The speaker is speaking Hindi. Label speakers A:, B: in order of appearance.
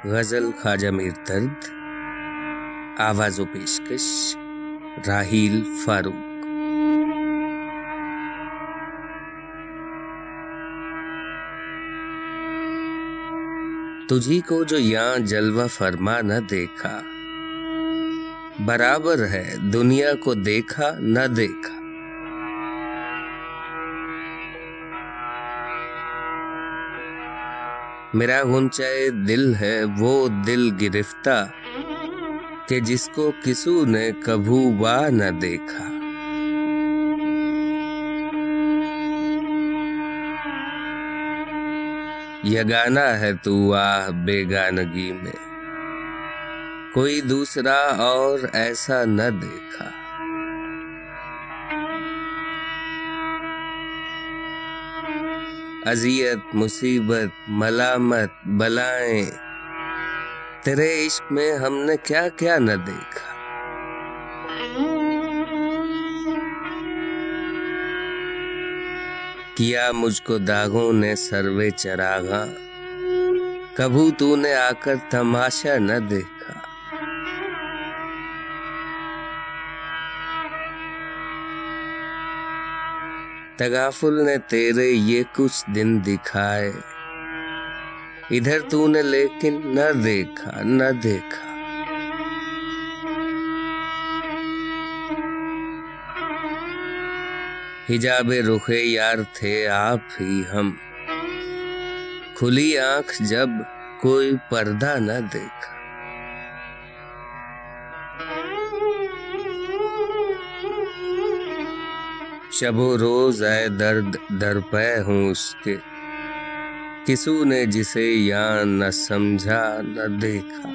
A: गजल ख्वाजा मीर दर्द, आवाज़ो पेशकश राहील फारूक। तुझी को जो यहाँ जलवा फरमा न देखा, बराबर है दुनिया को देखा न देखा। मेरा गुंचाए दिल है वो दिल गिरफ्ता, कि जिसको किसू ने कभू वाह न देखा। यगाना है तू आह बेगानगी में, कोई दूसरा और ऐसा न देखा। अजियत मुसीबत मलामत बलाएं, तेरे इश्क में हमने क्या क्या न देखा। किया मुझको दागों ने सर्वे चरागा, कभू तूने आकर तमाशा न देखा। तगाफुल ने तेरे ये कुछ दिन दिखाए, इधर तूने लेकिन न देखा न देखा। हिजाबे रुखे यार थे आप ही हम, खुली आंख जब कोई पर्दा न देखा। शबो रोज आए दर्द दरपे हूँ उसके, किसू ने जिसे यहाँ न समझा न देखा।